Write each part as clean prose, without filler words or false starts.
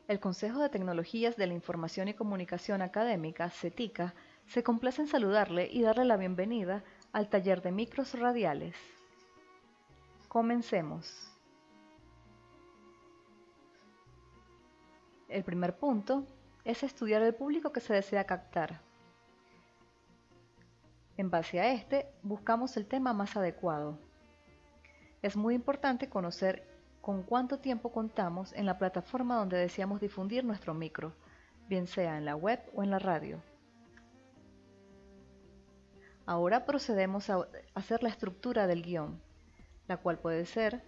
El Consejo de Tecnologías de la Información y Comunicación Académica, CETICA, se complace en saludarle y darle la bienvenida al taller de micros radiales. Comencemos. El primer punto es estudiar el público que se desea captar. En base a este, buscamos el tema más adecuado. Es muy importante conocer con cuánto tiempo contamos en la plataforma donde deseamos difundir nuestro micro, bien sea en la web o en la radio. Ahora procedemos a hacer la estructura del guión, la cual puede ser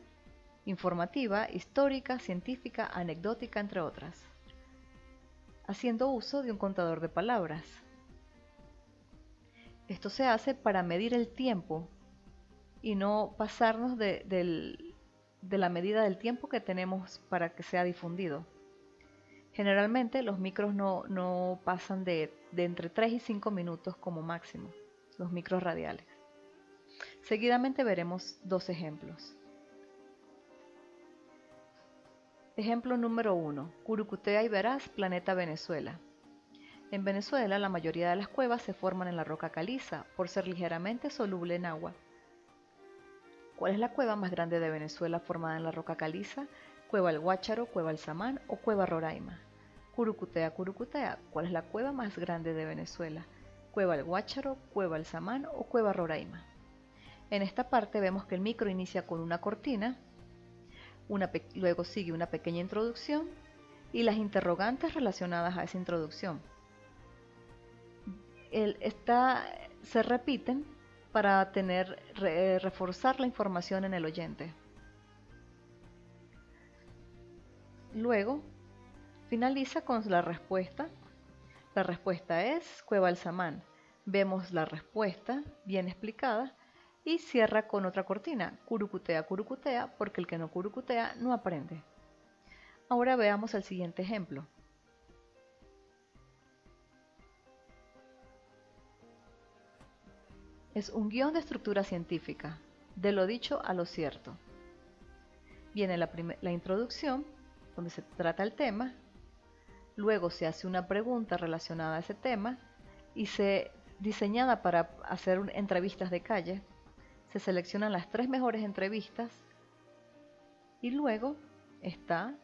informativa, histórica, científica, anecdótica, entre otras, haciendo uso de un contador de palabras. Esto se hace para medir el tiempo y no pasarnos de la medida del tiempo que tenemos para que sea difundido. Generalmente los micros no pasan de entre 3 y 5 minutos como máximo, los micros radiales. Seguidamente veremos dos ejemplos. Ejemplo número 1. Curucutea y verás, planeta Venezuela. En Venezuela, la mayoría de las cuevas se forman en la roca caliza, por ser ligeramente soluble en agua. ¿Cuál es la cueva más grande de Venezuela formada en la roca caliza? Cueva El Guácharo, Cueva El Samán o Cueva Roraima. Curucutea, Curucutea, ¿cuál es la cueva más grande de Venezuela? Cueva El Guácharo, Cueva El Samán o Cueva Roraima. En esta parte vemos que el micro inicia con una cortina, luego sigue una pequeña introducción y las interrogantes relacionadas a esa introducción. Se repiten para reforzar la información en el oyente. Luego finaliza con la respuesta. La respuesta es Cueva El Samán. Vemos la respuesta bien explicada y cierra con otra cortina, curucutea, curucutea, porque el que no curucutea no aprende. Ahora veamos el siguiente ejemplo. Es un guión de estructura científica, de lo dicho a lo cierto. Viene la introducción, donde se trata el tema, luego se hace una pregunta relacionada a ese tema y diseñada para hacer entrevistas de calle. Se seleccionan las 3 mejores entrevistas y luego está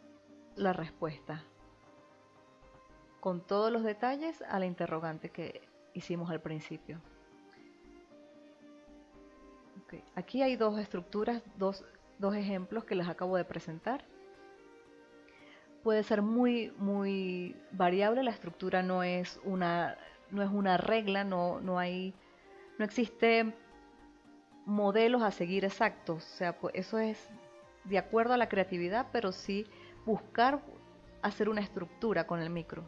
la respuesta, con todos los detalles a la interrogante que hicimos al principio. Aquí hay dos estructuras, dos ejemplos que les acabo de presentar. Puede ser muy variable, la estructura no es una regla, no existe modelos a seguir exactos, o sea, pues eso es de acuerdo a la creatividad, pero sí buscar hacer una estructura con el micro,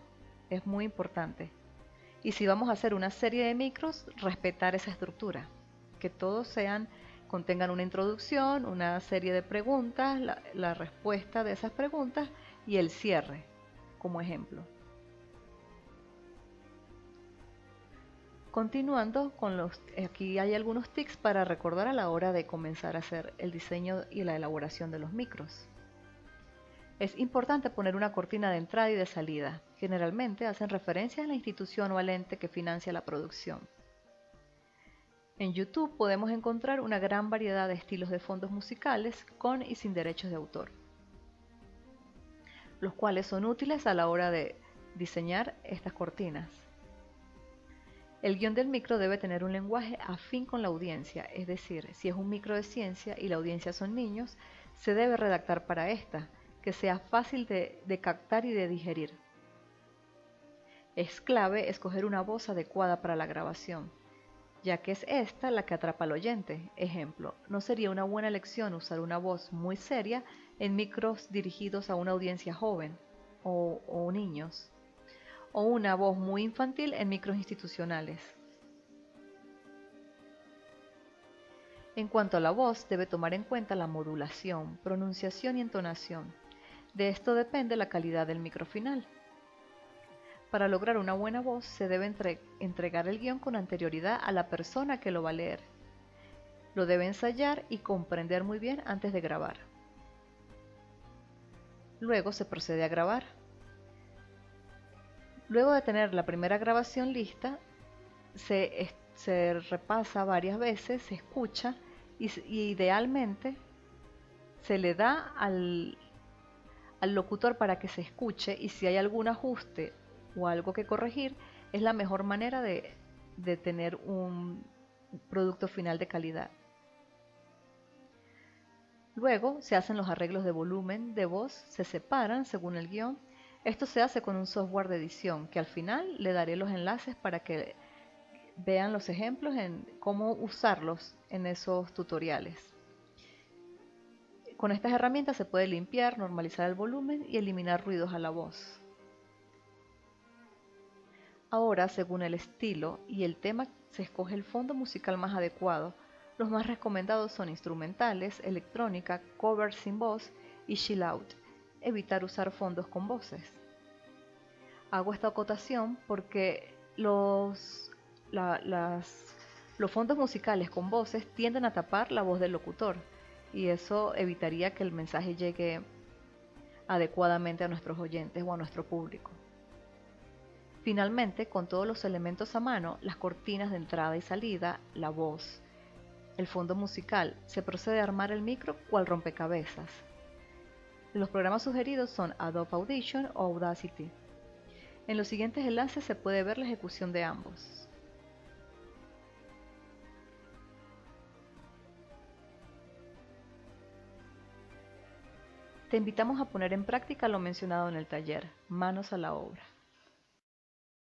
es muy importante. Y si vamos a hacer una serie de micros, respetar esa estructura, que todos contengan una introducción, una serie de preguntas, la respuesta de esas preguntas y el cierre, como ejemplo. Continuando aquí hay algunos tips para recordar a la hora de comenzar a hacer el diseño y la elaboración de los micros. Es importante poner una cortina de entrada y de salida. Generalmente hacen referencia a la institución o al ente que financia la producción. En YouTube podemos encontrar una gran variedad de estilos de fondos musicales con y sin derechos de autor, los cuales son útiles a la hora de diseñar estas cortinas. El guión del micro debe tener un lenguaje afín con la audiencia, es decir, si es un micro de ciencia y la audiencia son niños, se debe redactar para esta, que sea fácil de captar y de digerir. Es clave escoger una voz adecuada para la grabación, ya que es esta la que atrapa al oyente. Ejemplo, no sería una buena elección usar una voz muy seria en micros dirigidos a una audiencia joven o niños, o una voz muy infantil en micros institucionales. En cuanto a la voz, debe tomar en cuenta la modulación, pronunciación y entonación. De esto depende la calidad del micro final. Para lograr una buena voz se debe entregar el guión con anterioridad a la persona que lo va a leer. Lo debe ensayar y comprender muy bien antes de grabar. Luego se procede a grabar. Luego de tener la primera grabación lista, se repasa varias veces, se escucha y idealmente se le da al locutor para que se escuche, y si hay algún ajuste o algo que corregir, es la mejor manera de tener un producto final de calidad. Luego se hacen los arreglos de volumen de voz, se separan según el guión. Esto se hace con un software de edición que al final le daré los enlaces para que vean los ejemplos en cómo usarlos en esos tutoriales. Con estas herramientas se puede limpiar, normalizar el volumen y eliminar ruidos a la voz. Ahora, según el estilo y el tema, se escoge el fondo musical más adecuado. Los más recomendados son instrumentales, electrónica, covers sin voz y chill out. Evitar usar fondos con voces. Hago esta acotación porque los fondos musicales con voces tienden a tapar la voz del locutor, y eso evitaría que el mensaje llegue adecuadamente a nuestros oyentes o a nuestro público. Finalmente, con todos los elementos a mano, las cortinas de entrada y salida, la voz, el fondo musical, se procede a armar el micro cual rompecabezas. Los programas sugeridos son Adobe Audition o Audacity. En los siguientes enlaces se puede ver la ejecución de ambos. Te invitamos a poner en práctica lo mencionado en el taller. Manos a la obra.